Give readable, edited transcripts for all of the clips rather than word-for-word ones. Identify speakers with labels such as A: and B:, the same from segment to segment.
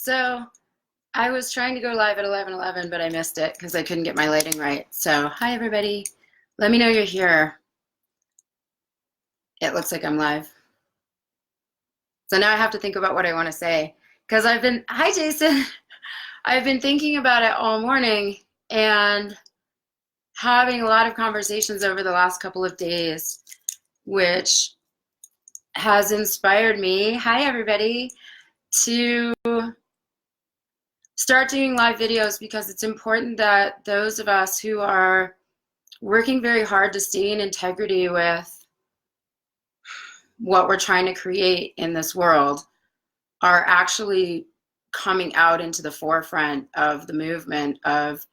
A: So I was trying to go live at 11:11, but I missed it because I couldn't get my lighting right. So hi everybody. Let me know you're here. It looks like I'm live. So now I have to think about what I want to say because hi Jason. I've been thinking about it all morning and having a lot of conversations over the last couple of days, which has inspired me, hi everybody, to start doing live videos because it's important that those of us who are working very hard to stay in integrity with what we're trying to create in this world are actually coming out into the forefront of the movement of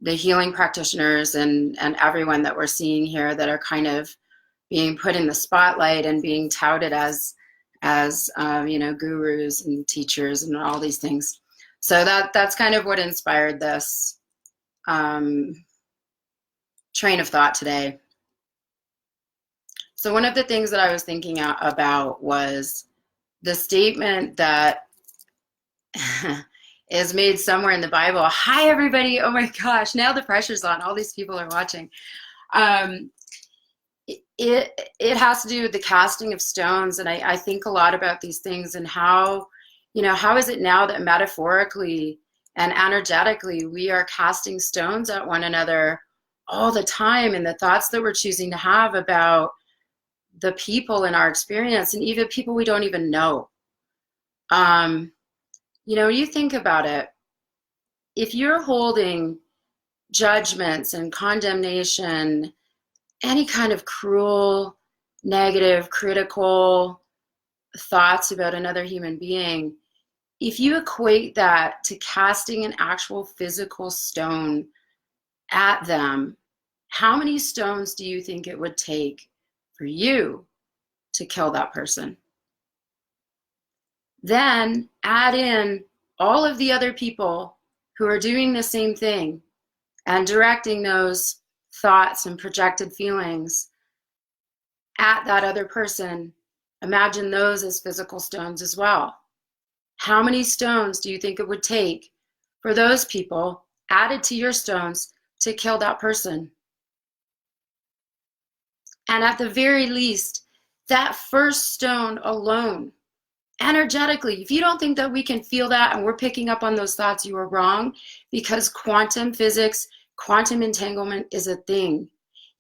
A: the healing practitioners and everyone that we're seeing here that are kind of being put in the spotlight and being touted as gurus and teachers and all these things. So that's kind of what inspired this train of thought today. So one of the things that I was thinking about was the statement that is made somewhere in the Bible. Hi, everybody. Oh my gosh, now the pressure's on. All these people are watching. It has to do with the casting of stones. And I think a lot about these things and how is it now that metaphorically and energetically we are casting stones at one another all the time, and the thoughts that we're choosing to have about the people in our experience and even people we don't even know. You think about it, if you're holding judgments and condemnation, any kind of cruel, negative, critical thoughts about another human being, if you equate that to casting an actual physical stone at them, how many stones do you think it would take for you to kill that person? Then add in all of the other people who are doing the same thing and directing those thoughts and projected feelings at that other person. Imagine those as physical stones as well. How many stones do you think it would take for those people added to your stones to kill that person? And at the very least, that first stone alone, energetically, if you don't think that we can feel that and we're picking up on those thoughts, you are wrong, because quantum physics, quantum entanglement is a thing.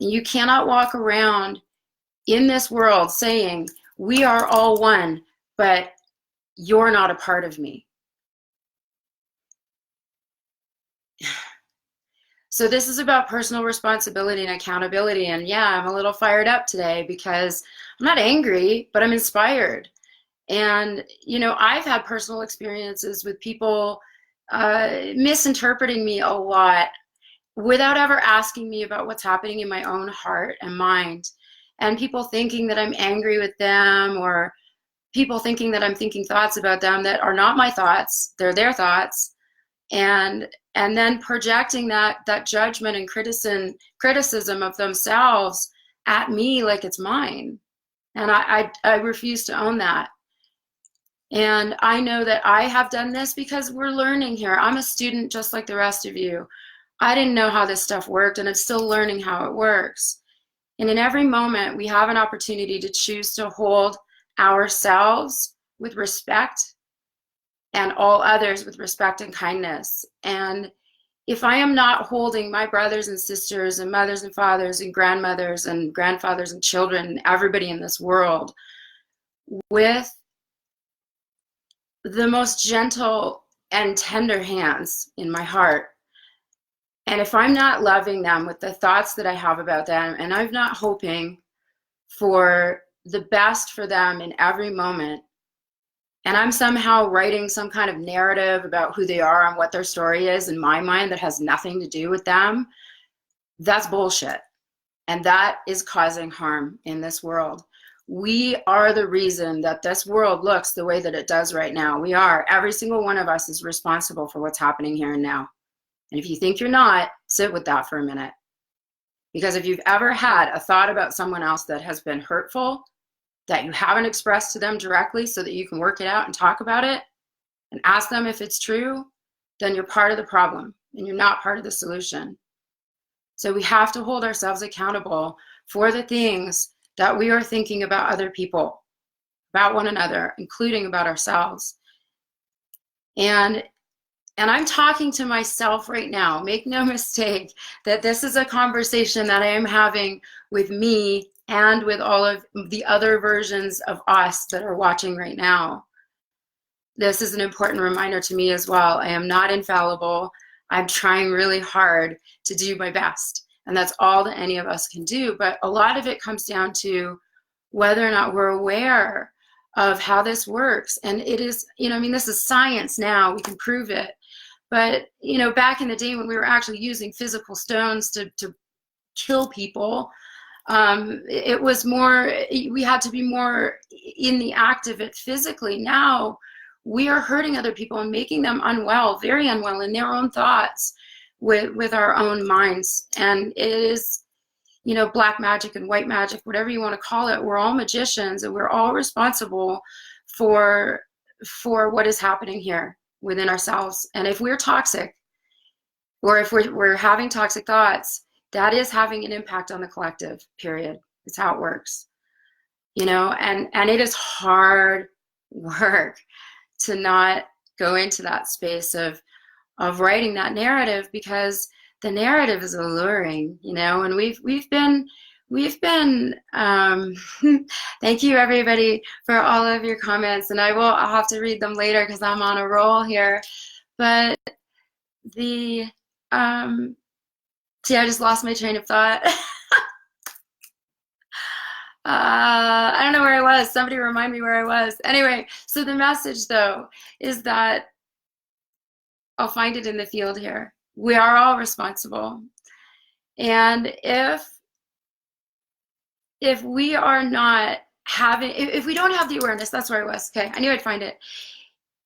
A: And you cannot walk around in this world saying, we are all one, but you're not a part of me. So this is about personal responsibility and accountability. And yeah, I'm a little fired up today because I'm not angry, but I'm inspired. And, I've had personal experiences with people misinterpreting me a lot without ever asking me about what's happening in my own heart and mind. And people thinking that I'm angry with them, or people thinking that I'm thinking thoughts about them that are not my thoughts, they're their thoughts. And then projecting that judgment and criticism of themselves at me like it's mine. And I refuse to own that. And I know that I have done this because we're learning here. I'm a student just like the rest of you. I didn't know how this stuff worked, and I'm still learning how it works. And in every moment, we have an opportunity to choose to hold ourselves with respect and all others with respect and kindness. And if I am not holding my brothers and sisters and mothers and fathers and grandmothers and grandfathers and children and everybody in this world with the most gentle and tender hands in my heart, and if I'm not loving them with the thoughts that I have about them, and I'm not hoping for the best for them in every moment, and I'm somehow writing some kind of narrative about who they are and what their story is in my mind that has nothing to do with them, that's bullshit. And that is causing harm in this world. We are the reason that this world looks the way that it does right now. We are. Every single one of us is responsible for what's happening here and now. And if you think you're not, sit with that for a minute. Because if you've ever had a thought about someone else that has been hurtful, that you haven't expressed to them directly so that you can work it out and talk about it, and ask them if it's true, then you're part of the problem and you're not part of the solution. So we have to hold ourselves accountable for the things that we are thinking about other people, about one another, including about ourselves. And I'm talking to myself right now. Make no mistake that this is a conversation that I am having with me and with all of the other versions of us that are watching right now. This is an important reminder to me as well. I am not infallible. I'm trying really hard to do my best. And that's all that any of us can do. But a lot of it comes down to whether or not we're aware of how this works. And it is, I mean, this is science now. We can prove it. But, back in the day when we were actually using physical stones to kill people, it was more, we had to be more in the act of it physically. Now we are hurting other people and making them unwell, very unwell in their own thoughts with our own minds. And it is, black magic and white magic, whatever you want to call it. We're all magicians and we're all responsible for what is happening here within ourselves. And if we're toxic, or if we're having toxic thoughts, that is having an impact on the collective, period. It's how it works, and it is hard work to not go into that space of writing that narrative, because the narrative is alluring, and we've been thank you everybody for all of your comments, and I'll have to read them later because I'm on a roll here. But see, I just lost my train of thought. I don't know where I was. Somebody remind me where I was. Anyway, so the message though is that I'll find it in the field here. We are all responsible. And if we are not having, if we don't have the awareness, that's where I was. Okay, I knew I'd find it.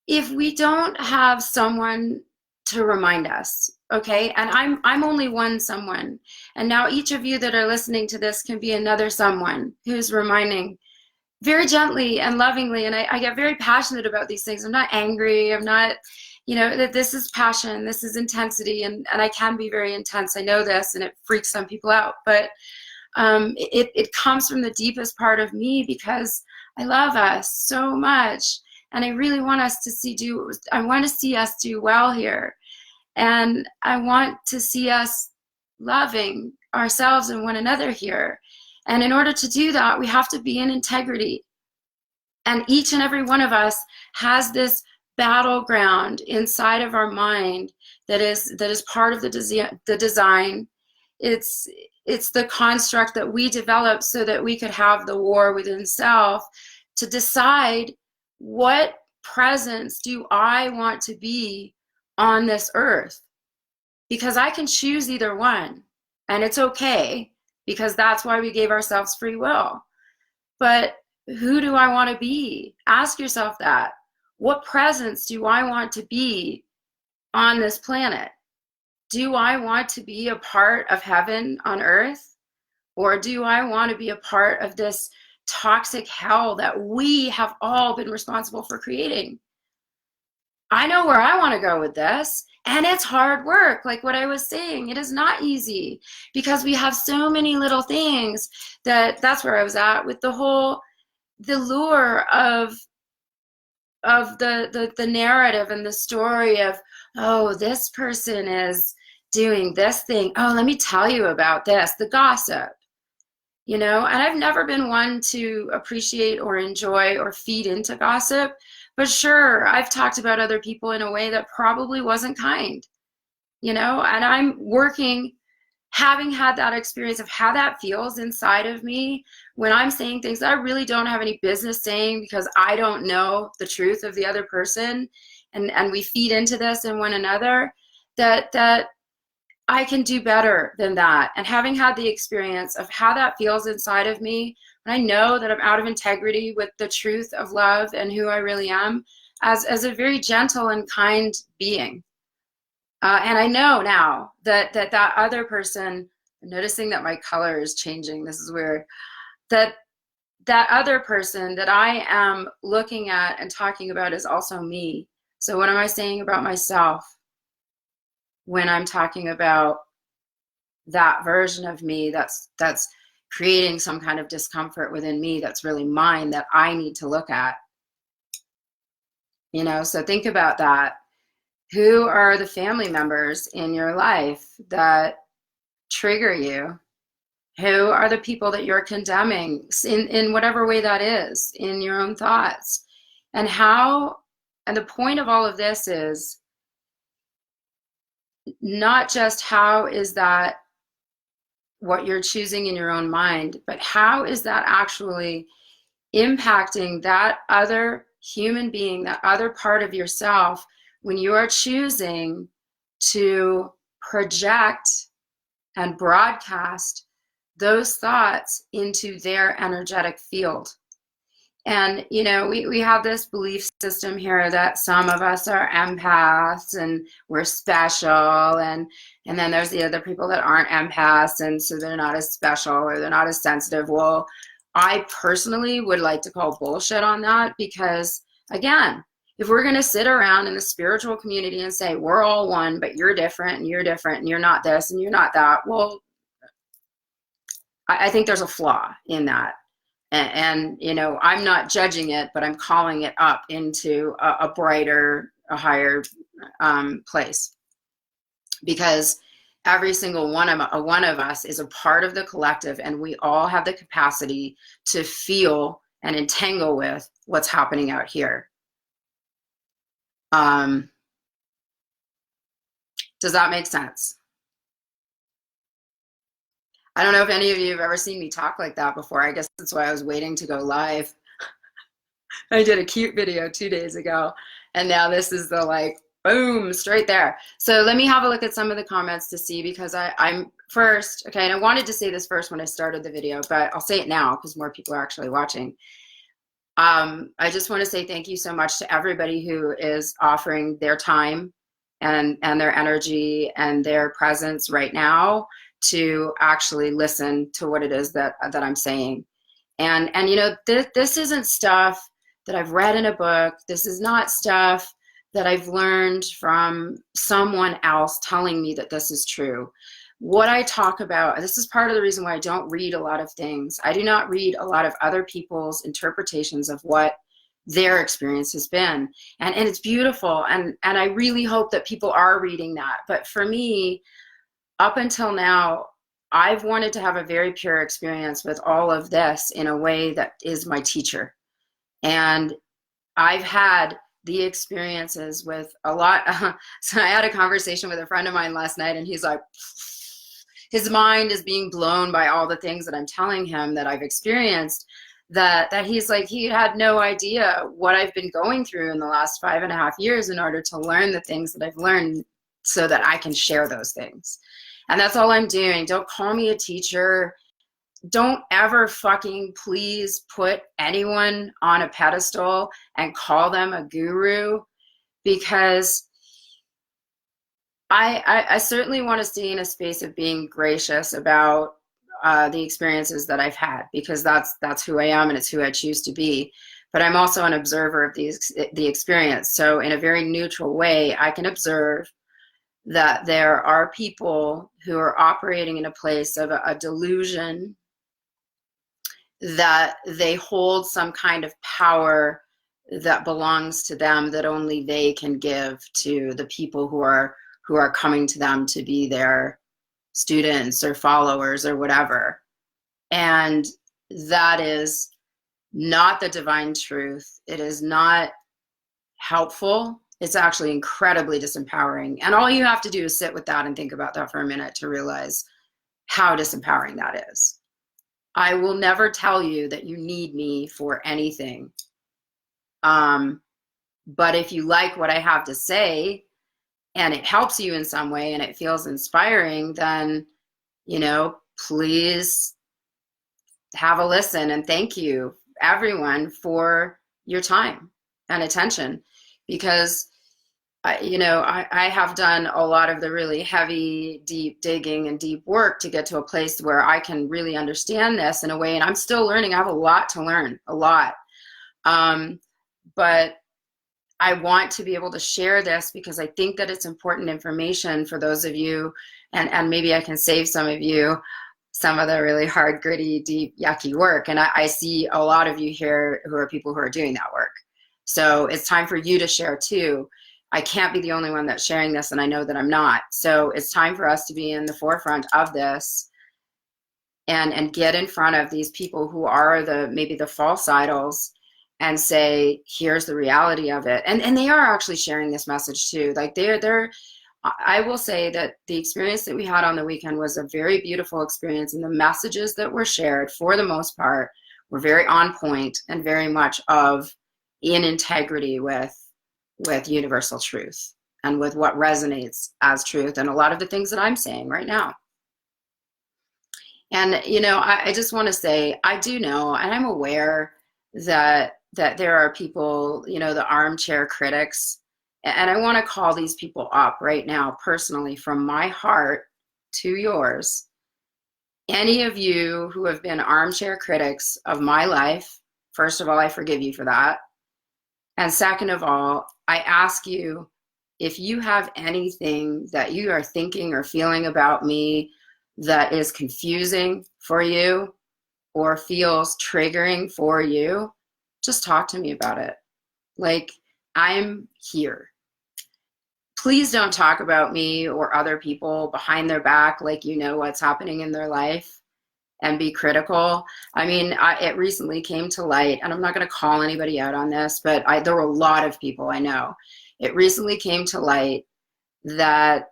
A: If we don't have someone to remind us, okay, and I'm only one someone, and now each of you that are listening to this can be another someone who's reminding very gently and lovingly. And I get very passionate about these things. I'm not angry. I'm not, that this is passion, this is intensity, and I can be very intense. I know this, and it freaks some people out, but it comes from the deepest part of me because I love us so much, and I really want us to I want to see us do well here, and I want to see us loving ourselves and one another here. And in order to do that, we have to be in integrity. And each and every one of us has this battleground inside of our mind that is part of the design. It's the construct that we developed so that we could have the war within self to decide, what presence do I want to be on this earth? Because I can choose either one, and it's okay, because that's why we gave ourselves free will. But who do I want to be? Ask yourself that. What presence do I want to be on this planet? Do I want to be a part of heaven on earth? Or do I want to be a part of this toxic hell that we have all been responsible for creating? I know where I want to go with this, and it's hard work. Like what I was saying, it is not easy because we have so many little things that's where I was at with the lure of the narrative and the story of, oh, this person is doing this thing. Oh, let me tell you about this, the gossip, and I've never been one to appreciate or enjoy or feed into gossip, but sure, I've talked about other people in a way that probably wasn't kind, and I'm working, having had that experience of how that feels inside of me when I'm saying things that I really don't have any business saying because I don't know the truth of the other person, and we feed into this in one another, that I can do better than that. And having had the experience of how that feels inside of me, and I know that I'm out of integrity with the truth of love and who I really am as a very gentle and kind being. And I know now that other person, I'm noticing that my color is changing, this is weird, that other person that I am looking at and talking about is also me. So what am I saying about myself when I'm talking about that version of me that's creating some kind of discomfort within me that's really mine that I need to look at? You know, so think about that. Who are the family members in your life that trigger you? Who are the people that you're condemning in whatever way that is, in your own thoughts? And how, and the point of all of this is not just how is that what you're choosing in your own mind, but how is that actually impacting that other human being, that other part of yourself, when you are choosing to project and broadcast those thoughts into their energetic field. And, you know, we have this belief system here that some of us are empaths and we're special. And then there's the other people that aren't empaths. And so they're not as special or they're not as sensitive. Well, I personally would like to call bullshit on that, because again, if we're going to sit around in the spiritual community and say, we're all one, but you're different and you're not this and you're not that. Well, I think there's a flaw in that. And, you know, I'm not judging it, but I'm calling it up into a brighter, a higher place, because every single one of us is a part of the collective, and we all have the capacity to feel and entangle with what's happening out here. Does that make sense? I don't know if any of you have ever seen me talk like that before. I guess that's why I was waiting to go live. I did a cute video 2 days ago, and now this is the like, boom, straight there. So let me have a look at some of the comments to see, because I'm first, okay, and I wanted to say this first when I started the video, but I'll say it now because more people are actually watching. I just want to say thank you so much to everybody who is offering their time and their energy and their presence right now to actually listen to what it is that I'm saying. And you know, this isn't stuff that I've read in a book. This is not stuff that I've learned from someone else telling me that this is true. What I talk about, this is part of the reason why I don't read a lot of things. I do not read a lot of other people's interpretations of what their experience has been. And it's beautiful. And I really hope that people are reading that. But for me, up until now, I've wanted to have a very pure experience with all of this in a way that is my teacher. And I've had the experiences with a lot. So I had a conversation with a friend of mine last night, and he's like, his mind is being blown by all the things that I'm telling him that I've experienced, that he's like, he had no idea what I've been going through in the last 5.5 years in order to learn the things that I've learned so that I can share those things. And that's all I'm doing. Don't call me a teacher. Don't ever fucking please put anyone on a pedestal and call them a guru, because I certainly want to stay in a space of being gracious about the experiences that I've had, because that's who I am and it's who I choose to be. But I'm also an observer of the experience. So in a very neutral way, I can observe that there are people who are operating in a place of a delusion that they hold some kind of power that belongs to them, that only they can give to the people who are coming to them to be their students or followers or whatever. And that is not the divine truth. It is not helpful. It's actually incredibly disempowering. And all you have to do is sit with that and think about that for a minute to realize how disempowering that is. I will never tell you that you need me for anything. But if you like what I have to say and it helps you in some way and it feels inspiring, then, you know, please have a listen. And thank you, everyone, for your time and attention, because I have done a lot of the really heavy, deep digging and deep work to get to a place where I can really understand this in a way. And I'm still learning. I have a lot to learn, a lot. But I want to be able to share this because I think that it's important information for those of you, and maybe I can save some of you some of the really hard, gritty, deep, yucky work. And I see a lot of you here who are people who are doing that work. So it's time for you to share too. I can't be the only one that's sharing this, and I know that I'm not. So it's time for us to be in the forefront of this and get in front of these people who are maybe the false idols and say, here's the reality of it. And they are actually sharing this message too. Like they're I will say that the experience that we had on the weekend was a very beautiful experience, and the messages that were shared for the most part were very on point and very much in integrity with universal truth and with what resonates as truth, and a lot of the things that I'm saying right now. And I just want to say, I do know, and I'm aware that there are people, the armchair critics, and I want to call these people up right now personally from my heart to yours. Any of you who have been armchair critics of my life, first of all, I forgive you for that. And second of all, I ask you, if you have anything that you are thinking or feeling about me that is confusing for you or feels triggering for you, just talk to me about it. Like, I'm here. Please don't talk about me or other people behind their back like you know what's happening in their life and be critical. I mean, it recently came to light, and I'm not going to call anybody out on this, but there were a lot of people I know. It recently came to light that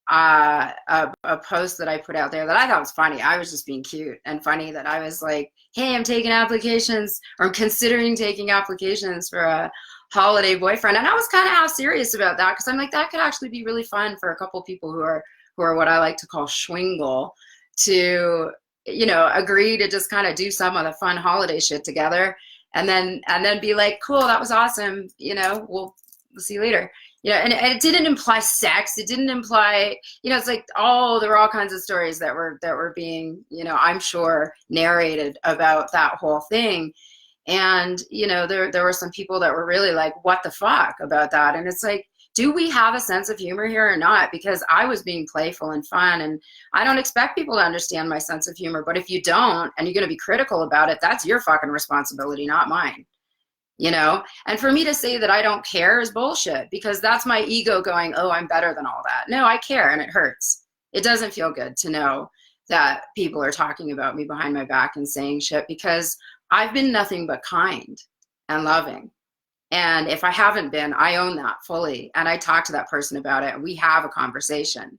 A: a post that I put out there that I thought was funny. I was just being cute and funny, that I was like, hey, I'm taking applications, or I'm considering taking applications for a holiday boyfriend. And I was kind of half serious about that, because I'm like, that could actually be really fun for a couple people who are what I like to call schwingle, to agree to just kind of do some of the fun holiday shit together, and then be like, cool, that was awesome, we'll see you later. And it didn't imply sex. It didn't imply, it's like, there were all kinds of stories that were being, I'm sure, narrated about that whole thing. And, there were some people that were really like, what the fuck about that? And it's like, do we have a sense of humor here or not? Because I was being playful and fun, and I don't expect people to understand my sense of humor. But if you don't, and you're going to be critical about it, that's your fucking responsibility, not mine. And for me to say that I don't care is bullshit, because that's my ego going, oh, I'm better than all that. No, I care, and it hurts. It doesn't feel good to know that people are talking about me behind my back and saying shit, because I've been nothing but kind and loving. And if I haven't been, I own that fully. And I talk to that person about it, and we have a conversation,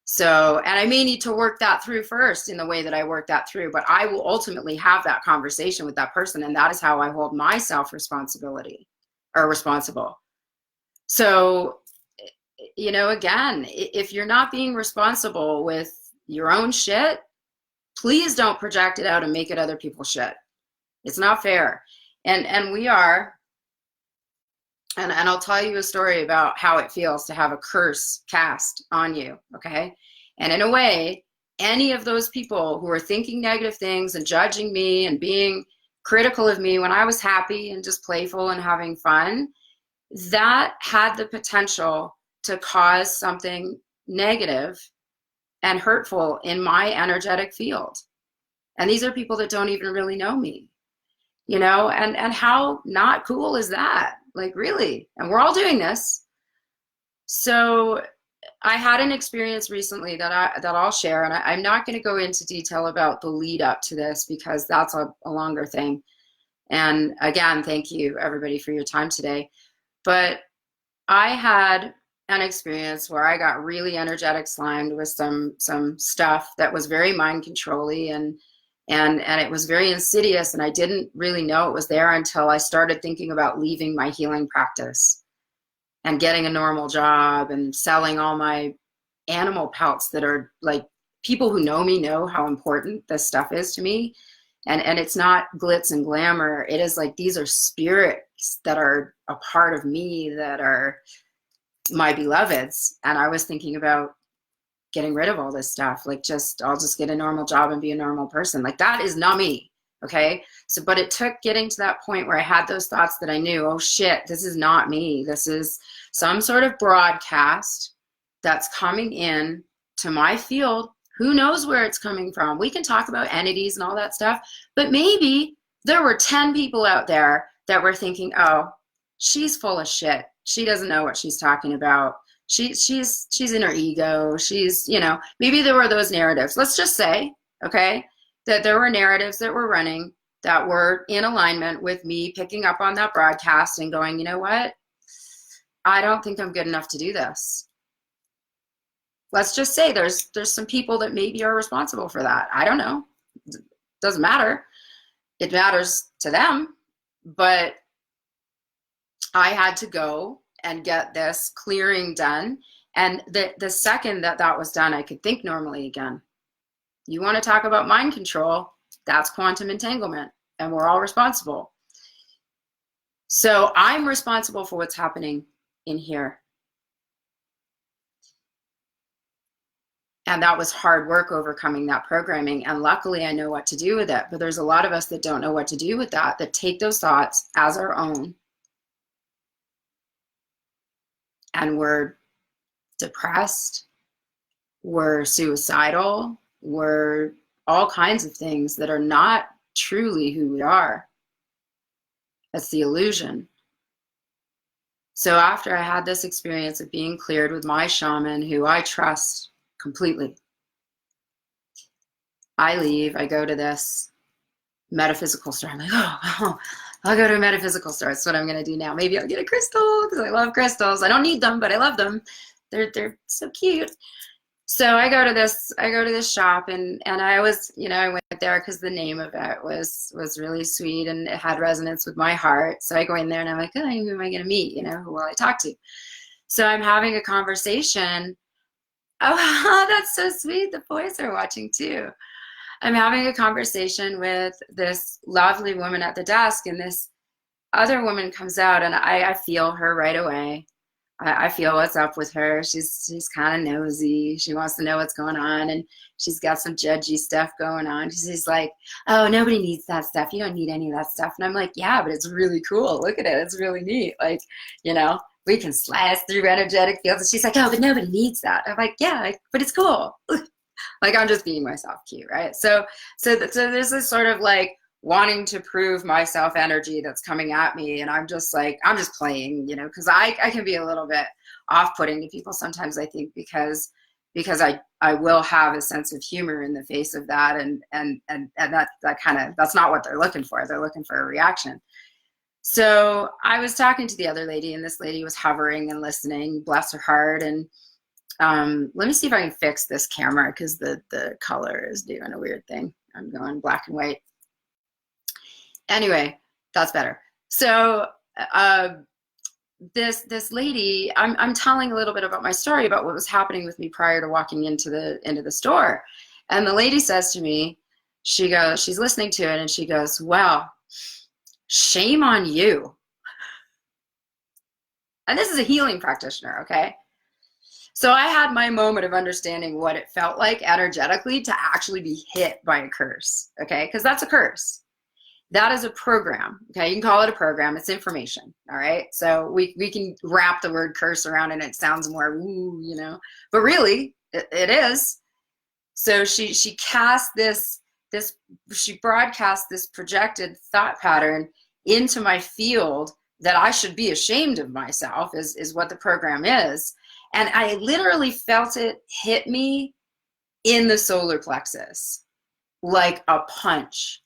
A: So, and I may need to work that through first in the way that I work that through, but I will ultimately have that conversation with that person. And that is how I hold myself responsible. So, again, if you're not being responsible with your own shit, please don't project it out and make it other people's shit. It's not fair. And we are, and I'll tell you a story about how it feels to have a curse cast on you, okay? And in a way, any of those people who are thinking negative things and judging me and being critical of me when I was happy and just playful and having fun, that had the potential to cause something negative and hurtful in my energetic field. And these are people that don't even really know me, and how not cool is that? Like, really? And we're all doing this. So I had an experience recently that I'll share, and I'm not going to go into detail about the lead up to this, because that's a longer thing. And again, thank you everybody for your time today. But I had an experience where I got really energetic slimed with some stuff that was very mind controlly, and it was very insidious, and I didn't really know it was there until I started thinking about leaving my healing practice and getting a normal job and selling all my animal pelts that are like, people who know me know how important this stuff is to me. And it's not glitz and glamour. It is like, these are spirits that are a part of me, that are my beloveds. And I was thinking about getting rid of all this stuff. Like, I'll just get a normal job and be a normal person. Like, that is not me. Okay. So, but it took getting to that point where I had those thoughts that I knew, oh shit, this is not me. This is some sort of broadcast that's coming in to my field. Who knows where it's coming from? We can talk about entities and all that stuff, but maybe there were 10 people out there that were thinking, oh, she's full of shit. She doesn't know what she's talking about. She's in her ego. She's, you know, maybe there were those narratives. Let's just say, okay, that there were narratives that were running that were in alignment with me picking up on that broadcast and going, you know what? I don't think I'm good enough to do this. Let's just say there's some people that maybe are responsible for that. I don't know. It doesn't matter. It matters to them, but I had to go and get this clearing done. And the second that was done, I could think normally again. You want to talk about mind control, that's quantum entanglement, and we're all responsible. So I'm responsible for what's happening in here. And that was hard work overcoming that programming. And luckily I know what to do with it. But there's a lot of us that don't know what to do with that take those thoughts as our own. And we're depressed, we're suicidal, we're all kinds of things that are not truly who we are. That's the illusion. So after I had this experience of being cleared with my shaman, who I trust completely, I leave, I go to this metaphysical store. I'm like, oh, I'll go to a metaphysical store. That's what I'm going to do now. Maybe I'll get a crystal because I love crystals. I don't need them, but I love them. They're so cute. So I go to this shop, and I was, you know, I went there because the name of it was really sweet and it had resonance with my heart. So I go in there and I'm like, oh, who am I going to meet? You know, who will I talk to? So I'm having a conversation. Oh, that's so sweet. The boys are watching too. I'm having a conversation with this lovely woman at the desk, and this other woman comes out, and I feel her right away. I feel what's up with her. She's kind of nosy. She wants to know what's going on, and she's got some judgy stuff going on. She's like, oh, nobody needs that stuff. You don't need any of that stuff. And I'm like, yeah, but it's really cool. Look at it. It's really neat. Like, you know, we can slice through energetic fields. And she's like, oh, but nobody needs that. I'm like, yeah, but it's cool. Like, I'm just being myself cute, right? So there's this sort of like wanting to prove myself energy that's coming at me, and I'm just like, I'm just playing, you know, because I can be a little bit off-putting to people sometimes, I think, because I will have a sense of humor in the face of that, and that kind of, that's not what they're looking for. They're looking for a reaction. So I was talking to the other lady, and this lady was hovering and listening, bless her heart. And let me see if I can fix this camera because the color is doing a weird thing. I'm going black and white. Anyway, that's better. So this lady, I'm telling a little bit about my story about what was happening with me prior to walking into the store. And the lady says to me, she goes, she's listening to it, and she goes, well, shame on you. And this is a healing practitioner, okay? So I had my moment of understanding what it felt like energetically to actually be hit by a curse, okay? Because that's a curse. That is a program, okay? You can call it a program. It's information, all right? So we can wrap the word curse around and it sounds more woo, you know? But really, it is. So she cast she broadcast this projected thought pattern into my field that I should be ashamed of myself is what the program is. And I literally felt it hit me in the solar plexus like a punch.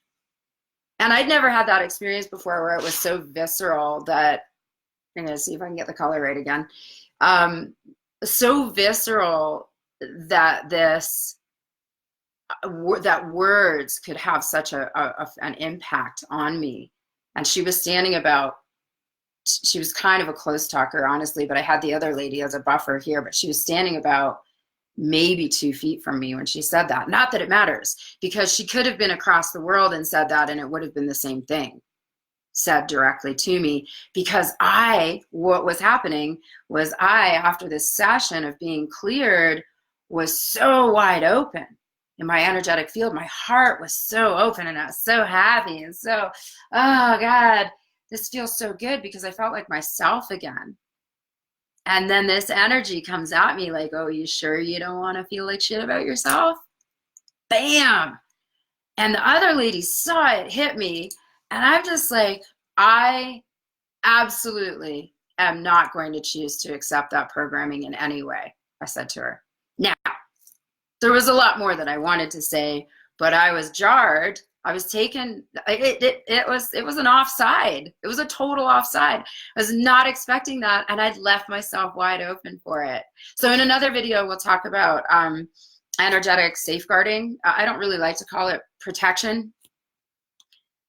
A: And I'd never had that experience before where it was so visceral that, I'm going to see if I can get the color right again. So visceral that that words could have such an impact on me. And she was standing she was kind of a close talker, honestly, but I had the other lady as a buffer here, but she was standing about maybe 2 feet from me when she said that. Not that it matters, because she could have been across the world and said that, and it would have been the same thing said directly to me, because what was happening was after this session of being cleared, was so wide open. in my energetic field, my heart was so open and I was so happy and so, oh God, this feels so good because I felt like myself again. And then this energy comes at me like, oh, you sure you don't want to feel like shit about yourself? Bam. And the other lady saw it hit me. And I'm just like, I absolutely am not going to choose to accept that programming in any way, I said to her. Now, there was a lot more that I wanted to say, but I was jarred. I was taken, it was an offside. It was a total offside. I was not expecting that, and I'd left myself wide open for it. So in another video, we'll talk about energetic safeguarding. I don't really like to call it protection,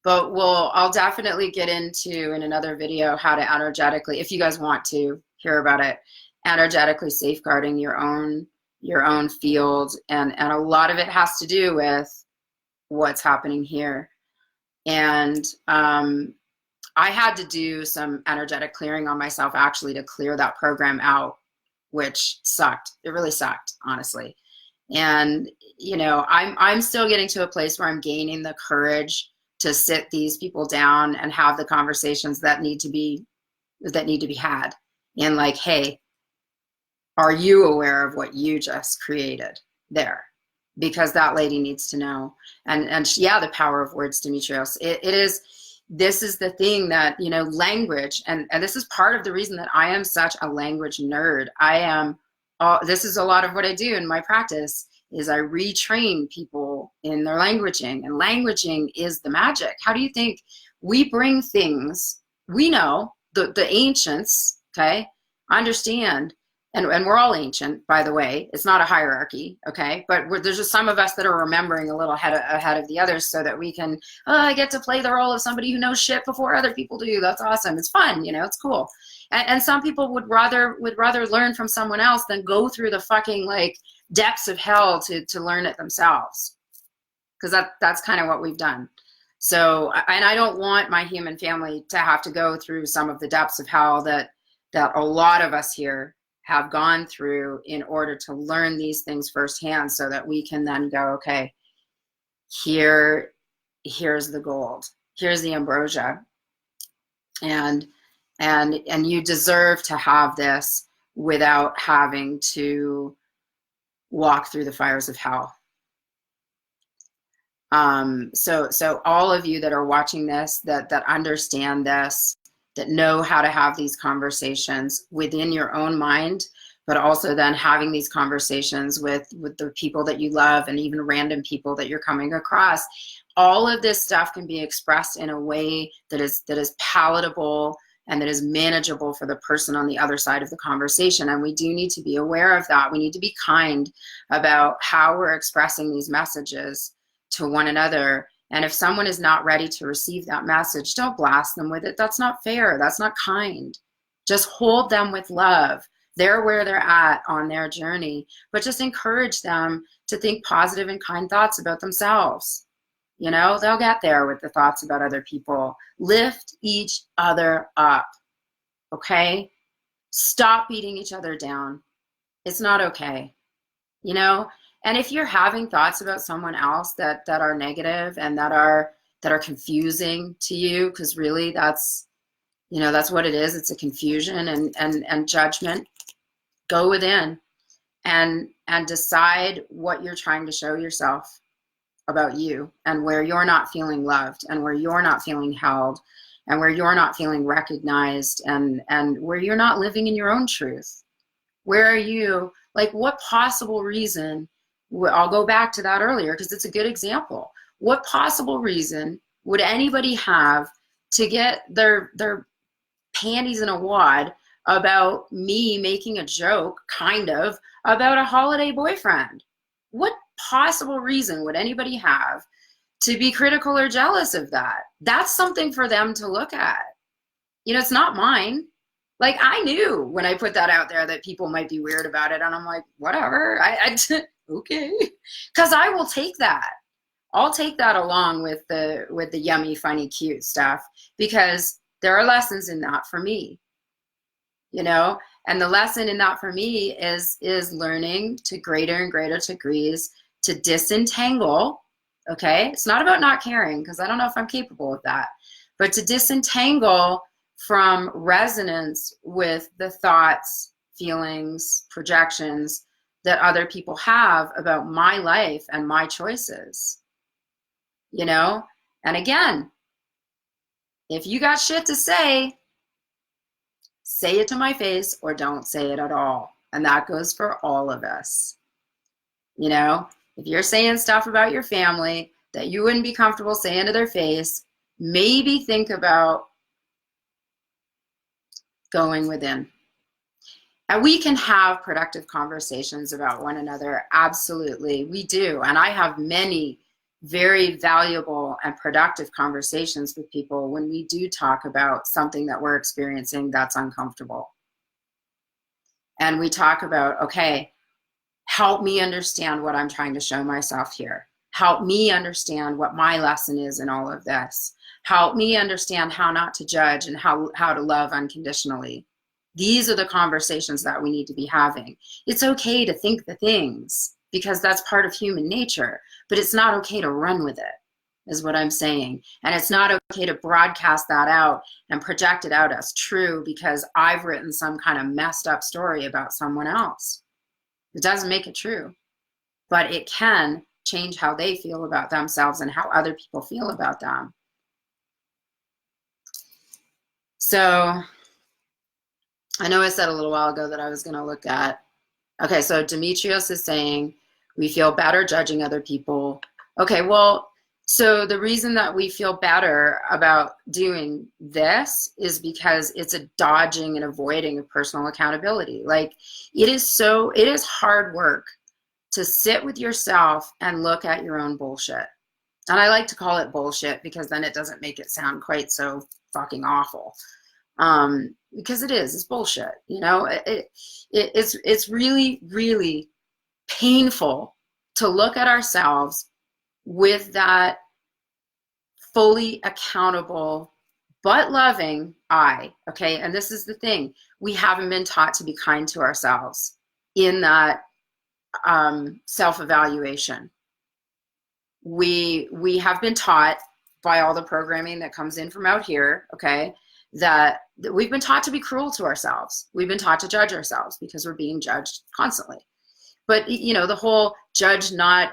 A: but I'll definitely get into in another video how to energetically, if you guys want to hear about it, energetically safeguarding your own field, and a lot of it has to do with what's happening here. And I had to do some energetic clearing on myself actually to clear that program out, which sucked. It really sucked, honestly. And you know, I'm still getting to a place where I'm gaining the courage to sit these people down and have the conversations that need to be had. And like, hey, are you aware of what you just created there? Because that lady needs to know. And yeah, the power of words, Demetrios. This is the thing that, you know, language, and this is part of the reason that I am such a language nerd. This is a lot of what I do in my practice, is I retrain people in their languaging, and languaging is the magic. How do you think we bring things, we know, the ancients, okay, understand, and we're all ancient, by the way. It's not a hierarchy, okay? But there's just some of us that are remembering a little ahead of the others, so that we can, I get to play the role of somebody who knows shit before other people do. That's awesome. It's fun, you know, it's cool. And some people would rather learn from someone else than go through the fucking like depths of hell to learn it themselves. Because that's kind of what we've done. So, and I don't want my human family to have to go through some of the depths of hell that a lot of us here have gone through in order to learn these things firsthand, so that we can then go, okay, here's the gold, here's the ambrosia, and you deserve to have this without having to walk through the fires of hell. So all of you that are watching this, that understand this, that know how to have these conversations within your own mind, but also then having these conversations with the people that you love, and even random people that you're coming across. All of this stuff can be expressed in a way that is palatable and that is manageable for the person on the other side of the conversation. And we do need to be aware of that. We need to be kind about how we're expressing these messages to one another. And if someone is not ready to receive that message, don't blast them with it. That's not fair. That's not kind. Just hold them with love. They're where they're at on their journey, but just encourage them to think positive and kind thoughts about themselves. You know, they'll get there with the thoughts about other people. Lift each other up, okay? Stop beating each other down. It's not okay, you know? And if you're having thoughts about someone else that are negative and that are confusing to you, because really that's, you know, that's what it is. It's a confusion and judgment. Go within and decide what you're trying to show yourself about you, and where you're not feeling loved, and where you're not feeling held, and where you're not feeling recognized, and where you're not living in your own truth. Where are you? Like, what possible reason, I'll go back to that earlier because it's a good example. What possible reason would anybody have to get their panties in a wad about me making a joke, kind of, about a holiday boyfriend? What possible reason would anybody have to be critical or jealous of that? That's something for them to look at. You know, it's not mine. Like, I knew when I put that out there that people might be weird about it, and I'm like, whatever, okay. Because I will take that. I'll take that along with the yummy, funny, cute stuff, because there are lessons in that for me, you know? And the lesson in that for me is learning to greater and greater degrees to disentangle, okay? It's not about not caring, because I don't know if I'm capable of that, but to disentangle from resonance with the thoughts, feelings, projections that other people have about my life and my choices, you know? And again, if you got shit to say it to my face or don't say it at all. And that goes for all of us. You know, if you're saying stuff about your family that you wouldn't be comfortable saying to their face, maybe think about going within. And we can have productive conversations about one another. Absolutely, we do. And I have many very valuable and productive conversations with people when we do talk about something that we're experiencing that's uncomfortable. And we talk about, okay, help me understand what I'm trying to show myself here. Help me understand what my lesson is in all of this. Help me understand how not to judge and how to love unconditionally. These are the conversations that we need to be having. It's okay to think the things because that's part of human nature, but it's not okay to run with it, is what I'm saying. And it's not okay to broadcast that out and project it out as true because I've written some kind of messed up story about someone else. It doesn't make it true, but it can change how they feel about themselves and how other people feel about them. So I know I said a little while ago that I was going to look at, okay, so Demetrios is saying we feel better judging other people. Okay, well, so the reason that we feel better about doing this is because it's a dodging and avoiding of personal accountability. Like it is hard work to sit with yourself and look at your own bullshit. And I like to call it bullshit because then it doesn't make it sound quite so fucking awful. Because it's bullshit, you know. It's really, really painful to look at ourselves with that fully accountable but loving eye, okay? And this is the thing, we haven't been taught to be kind to ourselves in that self-evaluation. We have been taught by all the programming that comes in from out here, okay, that we've been taught to be cruel to ourselves. We've been taught to judge ourselves because we're being judged constantly. But, you know, the whole judge not,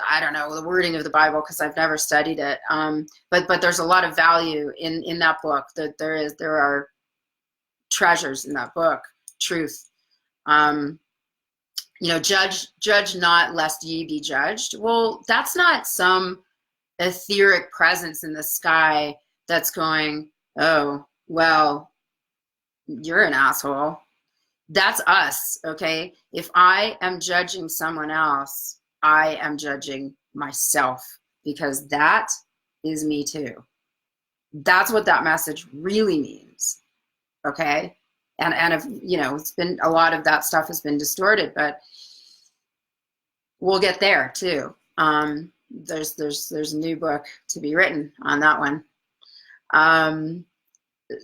A: I don't know the wording of the Bible because I've never studied it. But there's a lot of value in that book. That there are treasures in that book, truth. You know, judge not lest ye be judged. Well, that's not some etheric presence in the sky that's going, oh, well, you're an asshole. That's us, okay? If I am judging someone else, I am judging myself because that is me too. That's what that message really means, okay? And if, you know, it's been a lot of that stuff has been distorted, but we'll get there too. There's a new book to be written on that one.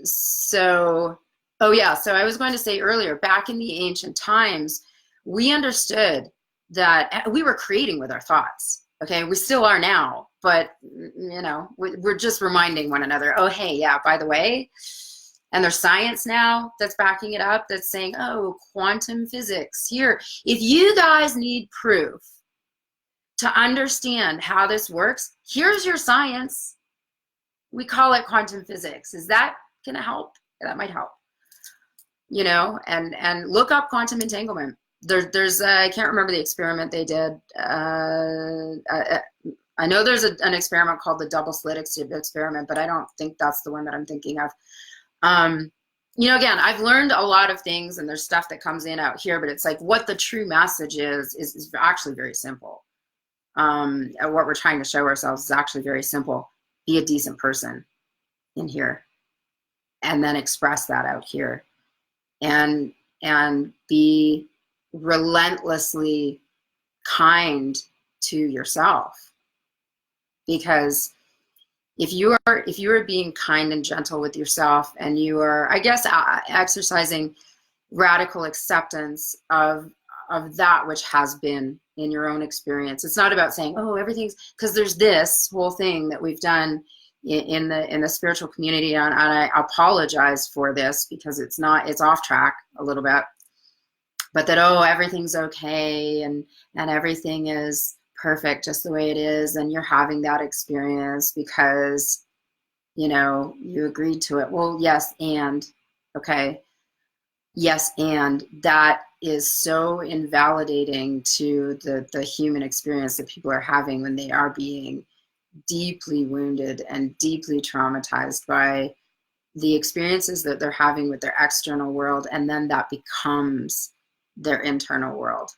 A: So I was going to say earlier, back in the ancient times, we understood that we were creating with our thoughts. Okay, we still are now, but you know, we're just reminding one another, oh, hey, yeah, by the way, and there's science now that's backing it up, that's saying, oh, quantum physics here. If you guys need proof to understand how this works, here's your science. We call it quantum physics. Is that gonna help? That might help. You know, and look up quantum entanglement. There's I can't remember the experiment they did. I know there's an experiment called the double slit experiment, but I don't think that's the one that I'm thinking of. You know, again, I've learned a lot of things, and there's stuff that comes in out here, but it's like what the true message is actually very simple. And what we're trying to show ourselves is actually very simple. Be a decent person in here, and then express that out here, and be relentlessly kind to yourself. Because if you are being kind and gentle with yourself, and you are, I guess, exercising radical acceptance of that which has been, in your own experience. It's not about saying, oh, everything's, because there's this whole thing that we've done in the spiritual community, and I apologize for this because it's off track a little bit, but that, oh, everything's okay, and everything is perfect just the way it is, and you're having that experience because you agreed to it. Well, yes, and okay, yes, and that is so invalidating to the human experience that people are having when they are being deeply wounded and deeply traumatized by the experiences that they're having with their external world, and then that becomes their internal world,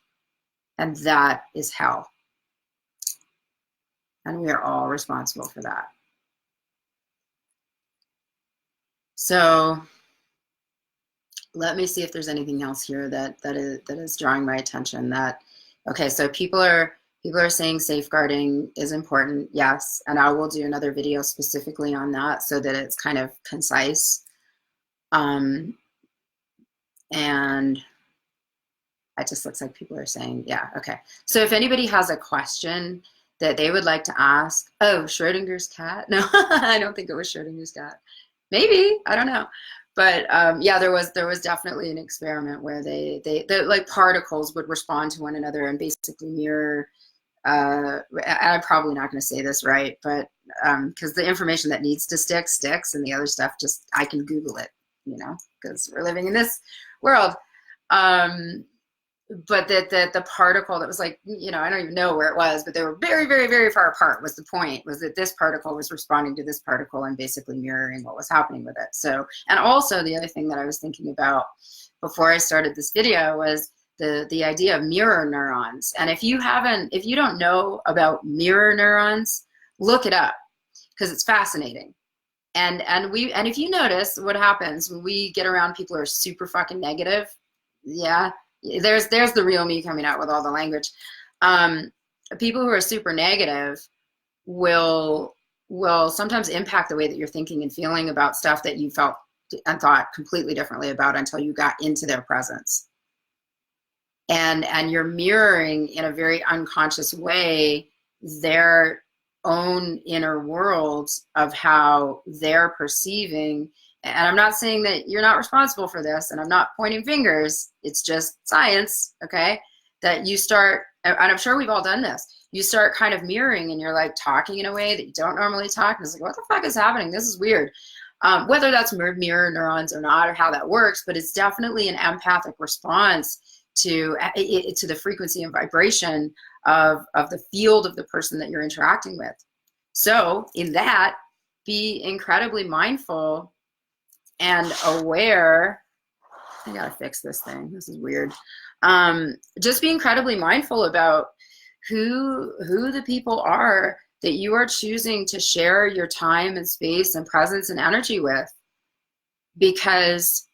A: and that is hell, and we are all responsible for that. So let me see if there's anything else here that is drawing my attention. Okay, so people are saying safeguarding is important. Yes, and I will do another video specifically on that so that it's kind of concise. And it just looks like people are saying, yeah, okay. So if anybody has a question that they would like to ask, oh, Schrodinger's cat? No, I don't think it was Schrodinger's cat. Maybe, I don't know. But yeah, there was definitely an experiment where they like particles would respond to one another and basically mirror. I'm probably not going to say this right, but because the information that needs to stick sticks, and the other stuff just I can Google it, because we're living in this world. But the particle that was like, I don't even know where it was, but they were very, very, very far apart was the point, was that this particle was responding to this particle and basically mirroring what was happening with it. So, and also the other thing that I was thinking about before I started this video was the idea of mirror neurons. And if you don't know about mirror neurons, look it up, because it's fascinating. And if you notice what happens when we get around people who are super fucking negative, yeah, there's the real me coming out with all the language. People who are super negative will sometimes impact the way that you're thinking and feeling about stuff that you felt and thought completely differently about until you got into their presence. And you're mirroring in a very unconscious way their own inner worlds of how they're perceiving. And I'm not saying that you're not responsible for this, and I'm not pointing fingers. It's just science, okay? That you start, and I'm sure we've all done this, you start kind of mirroring, and you're like talking in a way that you don't normally talk, and it's like, what the fuck is happening? This is weird. Whether that's mirror neurons or not, or how that works, but it's definitely an empathic response to the frequency and vibration of the field of the person that you're interacting with. So in that, be incredibly mindful and aware. I gotta fix this thing. This is weird. Just be incredibly mindful about who the people are that you are choosing to share your time and space and presence and energy with. Because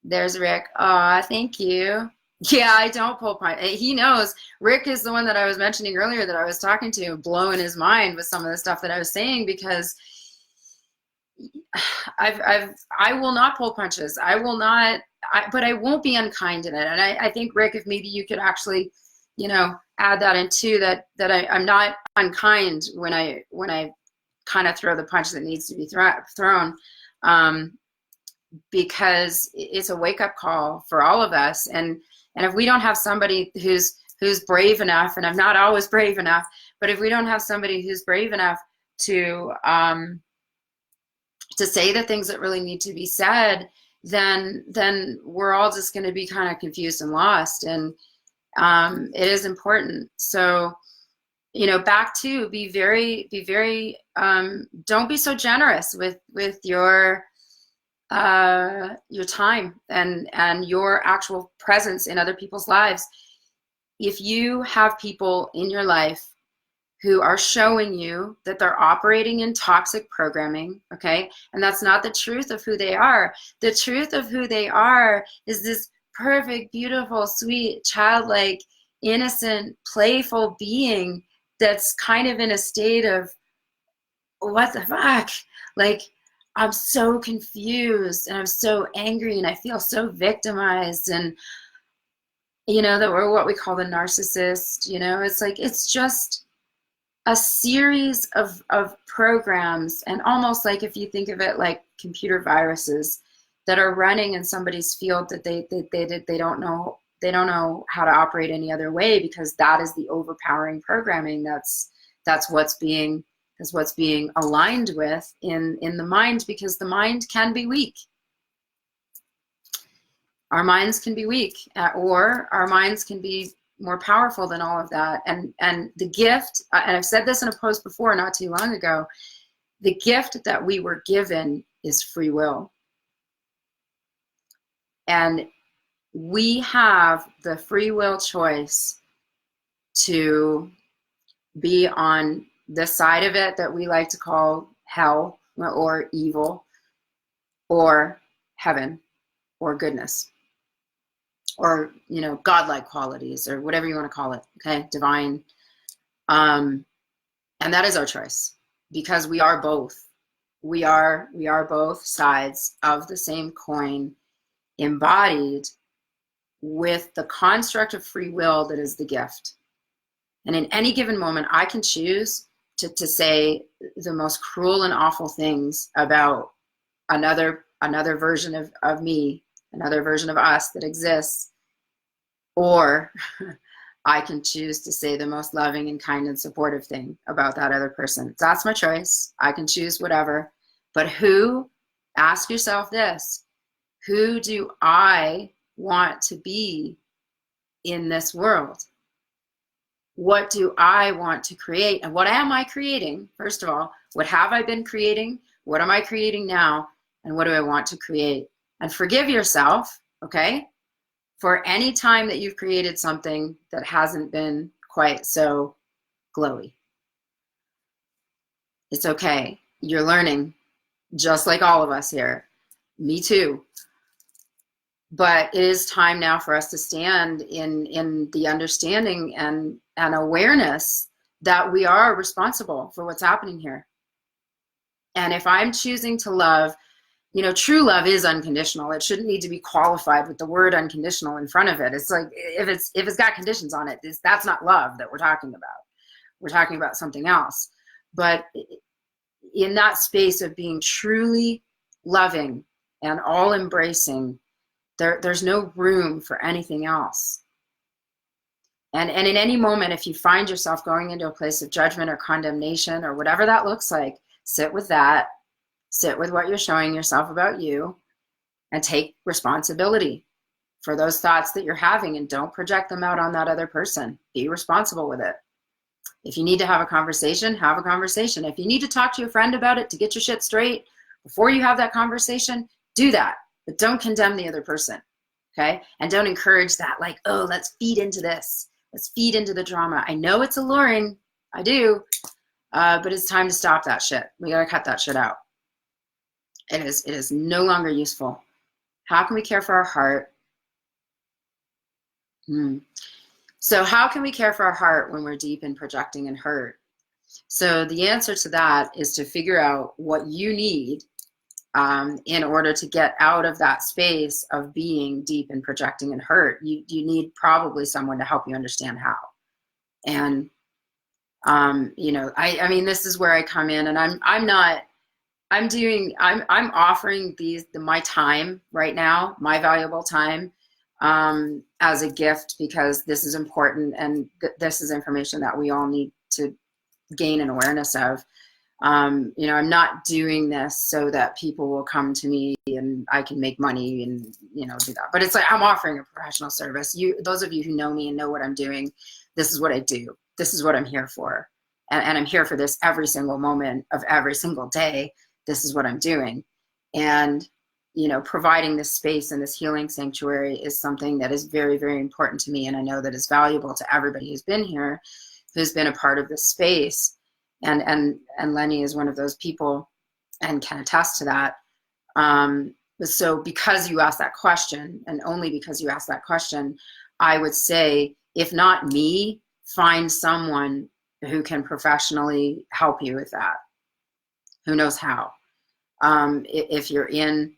A: there's Rick. Aw, thank you. Yeah, I don't pull punch. He knows. Rick is the one that I was mentioning earlier that I was talking to, blowing his mind with some of the stuff that I was saying, because I will not pull punches. I will not, but I won't be unkind in it. And I think, Rick, if maybe you could actually, add that in too, that I'm not unkind when I kind of throw the punch that needs to be thrown, because it's a wake-up call for all of us. And if we don't have somebody who's brave enough, and I'm not always brave enough, but if we don't have somebody who's brave enough to say the things that really need to be said, then we're all just going to be kind of confused and lost. And it is important. So, back to be very, don't be so generous with your time and your actual presence in other people's lives. If you have people in your life who are showing you that they're operating in toxic programming, okay? And that's not the truth of who they are. The truth of who they are is this perfect, beautiful, sweet, childlike, innocent, playful being that's kind of in a state of, what the fuck? Like, I'm so confused, and I'm so angry, and I feel so victimized, and that we're what we call the narcissist. It's like, it's just a series of programs, and almost like, if you think of it like computer viruses that are running in somebody's field, that they don't know how to operate any other way, because that is the overpowering programming. That's what's being aligned with in the mind, because the mind can be weak. Our minds can be weak, or our minds can be more powerful than all of that. And the gift, and I've said this in a post before not too long ago, the gift that we were given is free will. And we have the free will choice to be on the side of it that we like to call hell or evil, or heaven or goodness, or godlike qualities, or whatever you want to call it, okay, divine. And that is our choice, because we are both. We are both sides of the same coin, embodied with the construct of free will that is the gift. And in any given moment, I can choose to say the most cruel and awful things about another version of me, another version of us that exists, or I can choose to say the most loving and kind and supportive thing about that other person. That's my choice. I can choose whatever. But ask yourself this, who do I want to be in this world? What do I want to create? And what am I creating? First of all, what have I been creating? What am I creating now? And what do I want to create? And forgive yourself, okay, for any time that you've created something that hasn't been quite so glowy. It's okay. You're learning, just like all of us here. Me too. But it is time now for us to stand in the understanding and awareness that we are responsible for what's happening here. And if I'm choosing to love, true love is unconditional. It shouldn't need to be qualified with the word unconditional in front of it. It's like, if it's got conditions on it, that's not love that we're talking about. We're talking about something else. But in that space of being truly loving and all embracing, there's no room for anything else. And in any moment, if you find yourself going into a place of judgment or condemnation or whatever that looks like, sit with that. Sit with what you're showing yourself about you, and take responsibility for those thoughts that you're having, and don't project them out on that other person. Be responsible with it. If you need to have a conversation, have a conversation. If you need to talk to your friend about it to get your shit straight before you have that conversation, do that. But don't condemn the other person, okay? And don't encourage that, like, oh, let's feed into this. Let's feed into the drama. I know it's alluring. I do. But it's time to stop that shit. We gotta cut that shit out. It is no longer useful. How can we care for our heart? So how can we care for our heart when we're deep in projecting and hurt? So the answer to that is to figure out what you need in order to get out of that space of being deep in projecting and hurt. You need probably someone to help you understand how. And I mean, this is where I come in, and I'm offering my time right now, my valuable time, as a gift, because this is important, and this is information that we all need to gain an awareness of. I'm not doing this so that people will come to me and I can make money and, do that. But it's like, I'm offering a professional service. Those of you who know me and know what I'm doing, this is what I do. This is what I'm here for. And I'm here for this every single moment of every single day. This is what I'm doing. And, providing this space and this healing sanctuary is something that is very, very important to me. And I know that is valuable to everybody who's been here, who's been a part of this space. And Lenny is one of those people and can attest to that. So because you asked that question, and only because you asked that question, I would say, if not me, find someone who can professionally help you with that. Who knows how? If you're in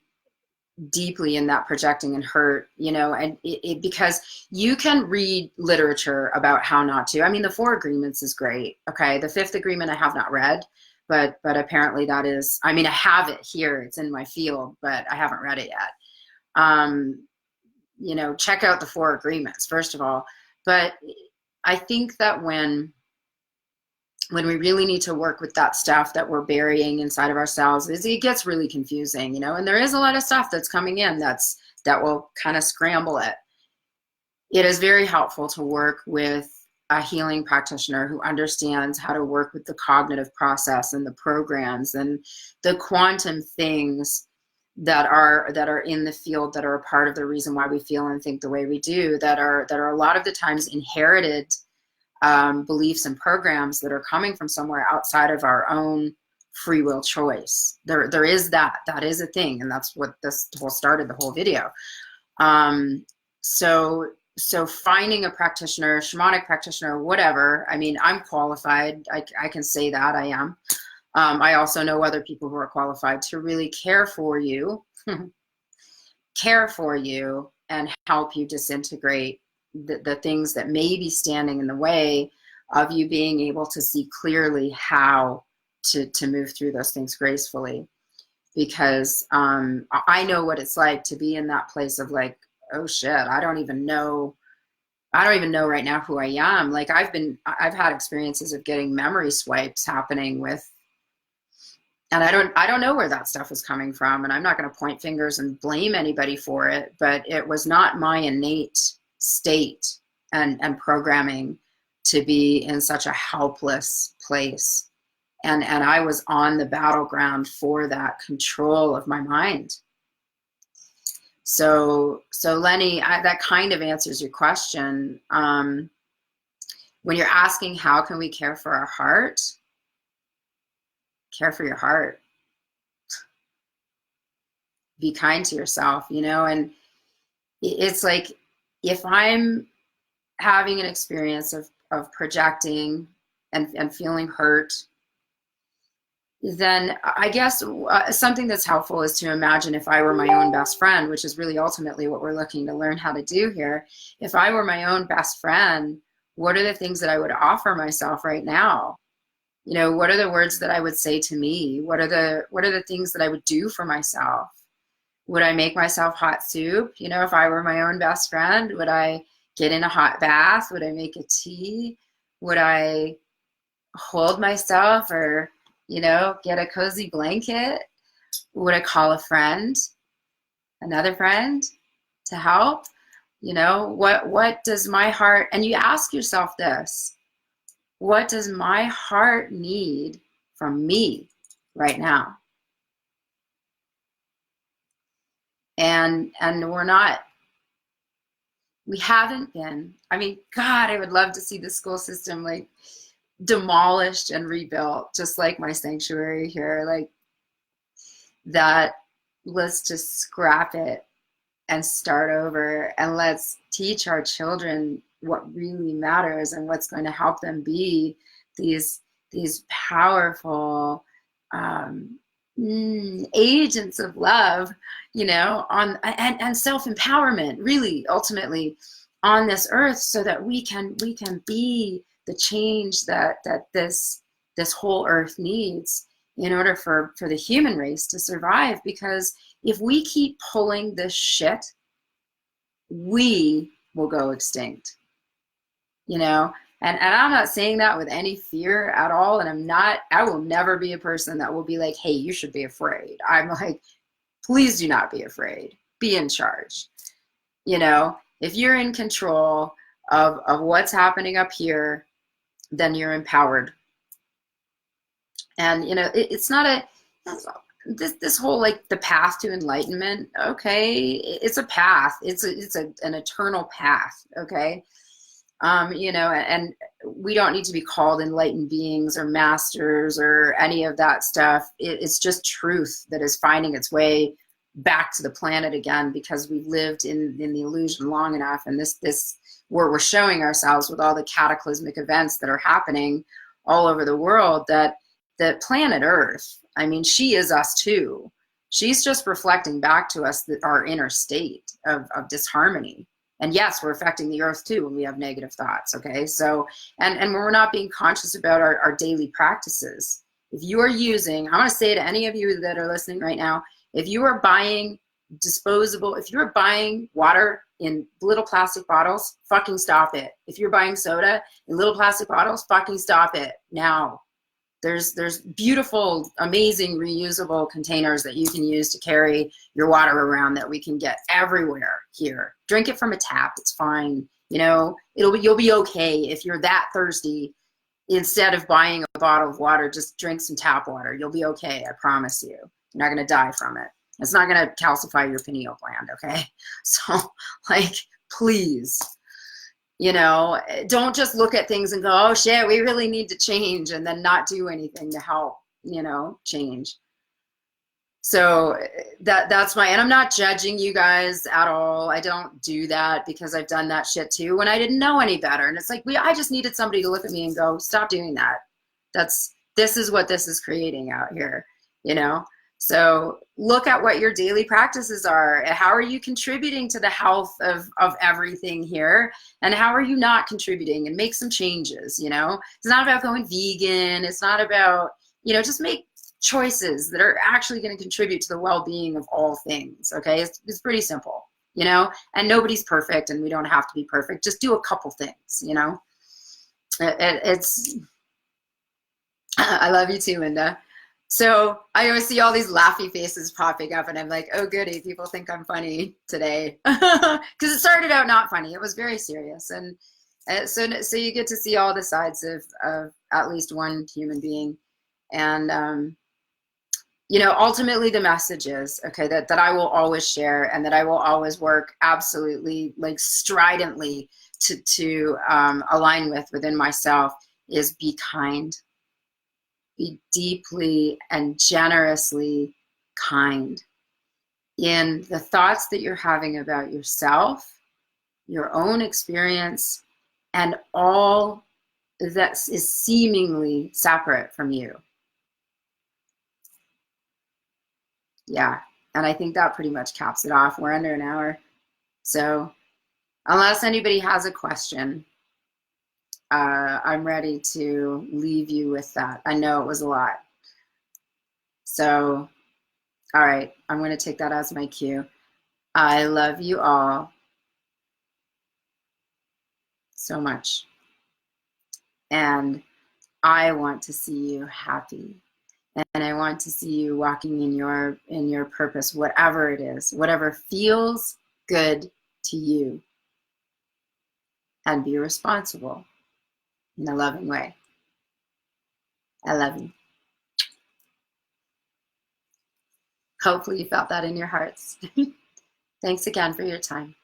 A: deeply in that projecting and hurt, you know, and because you can read literature about how not to. I mean, the Four Agreements is great. Okay. The Fifth Agreement I have not read, but apparently that is, I mean, I have it here. It's in my field, but I haven't read it yet. You know, check out the Four Agreements, first of all. But I think that when we really need to work with that stuff that we're burying inside of ourselves, it gets really confusing, you know, and there is a lot of stuff that's coming in that will kind of scramble it. It is very helpful to work with a healing practitioner who understands how to work with the cognitive process and the programs and the quantum things that are in the field, that are a part of the reason why we feel and think the way we do, that are a lot of the times inherited beliefs and programs that are coming from somewhere outside of our own free will choice. There is that is a thing, and that's what this whole started the whole video. So finding a practitioner, shamanic practitioner, whatever. I mean, I'm qualified. I can say that I am. I also know other people who are qualified to really care for you, and help you disintegrate the things that may be standing in the way of you being able to see clearly how to move through those things gracefully. Because I know what it's like to be in that place of like, oh shit, I don't even know right now who I am. Like I've had experiences of getting memory swipes happening with, and I don't know where that stuff is coming from, and I'm not going to point fingers and blame anybody for it, but it was not my innate state and programming to be in such a helpless place. And I was on the battleground for that control of my mind. So Lenny, that kind of answers your question. When you're asking how can we care for our heart, care for your heart. Be kind to yourself, you know, and it's like, if I'm having an experience of projecting and feeling hurt, then I guess something that's helpful is to imagine if I were my own best friend, which is really ultimately what we're looking to learn how to do here. If I were my own best friend, what are the things that I would offer myself right now? You know, what are the words that I would say to me? What are the things that I would do for myself? Would I make myself hot soup? You know, if I were my own best friend, would I get in a hot bath? Would I make a tea? Would I hold myself, or, you know, get a cozy blanket? Would I call a friend, another friend, to help? You know, what does my heart, and you ask yourself this, what does my heart need from me right now? And we haven't been, I mean, God, I would love to see the school system like demolished and rebuilt, just like my sanctuary here, like that. Let's just scrap it and start over, and let's teach our children what really matters and what's going to help them be these powerful agents of love, you know, and self-empowerment, really ultimately on this earth, so that we can be the change that this whole earth needs in order for the human race to survive. Because if we keep pulling this shit, we will go extinct, you know. And I'm not saying that with any fear at all. And I will never be a person that will be like, hey, you should be afraid. I'm like, please do not be afraid. Be in charge. You know, if you're in control of what's happening up here, then you're empowered. And, you know, it's not this whole, like, the path to enlightenment. Okay. It's a path. It's an eternal path. Okay. You know, and we don't need to be called enlightened beings or masters or any of that stuff. It's just truth that is finding its way back to the planet again, because we've lived in the illusion long enough. And this where we're showing ourselves with all the cataclysmic events that are happening all over the world, that the planet Earth, I mean, she is us too. She's just reflecting back to us that our inner state of disharmony. And yes, we're affecting the earth too when we have negative thoughts. Okay. So, and when we're not being conscious about our daily practices, if you are using, I want to say to any of you that are listening right now, if you are buying disposable, if you're buying water in little plastic bottles, fucking stop it. If you're buying soda in little plastic bottles, fucking stop it now. There's beautiful, amazing reusable containers that you can use to carry your water around that we can get everywhere here. Drink it from a tap, it's fine. You know, you'll be okay if you're that thirsty. Instead of buying a bottle of water, just drink some tap water. You'll be okay, I promise you. You're not gonna die from it. It's not gonna calcify your pineal gland, okay? So, like, please. You know, don't just look at things and go, oh shit, we really need to change, and then not do anything to help, you know, change. So that's and I'm not judging you guys at all. I don't do that because I've done that shit too when I didn't know any better. And it's like, I just needed somebody to look at me and go, stop doing that. This is what this is creating out here, you know? So look at what your daily practices are. How are you contributing to the health of everything here? And how are you not contributing? And make some changes, you know? It's not about going vegan. It's not about, you know, just make choices that are actually going to contribute to the well-being of all things, okay? It's pretty simple, you know? And nobody's perfect, and we don't have to be perfect. Just do a couple things, you know? It's I love you too, Linda. So I always see all these laughy faces popping up, and I'm like, oh goody, people think I'm funny today. Because it started out not funny. It was very serious. And so you get to see all the sides of at least one human being. And, you know, ultimately the message is, okay, that I will always share, and that I will always work absolutely, like, stridently to align within myself, is be kind. Be deeply and generously kind in the thoughts that you're having about yourself, your own experience, and all that is seemingly separate from you. Yeah, and I think that pretty much caps it off. We're under an hour. So unless anybody has a question, I'm ready to leave you with that. I know it was a lot. So, all right, I'm going to take that as my cue. I love you all so much. And I want to see you happy. And I want to see you walking in your purpose, whatever it is, whatever feels good to you. And be responsible in a loving way. I love you. Hopefully you felt that in your hearts. Thanks again for your time.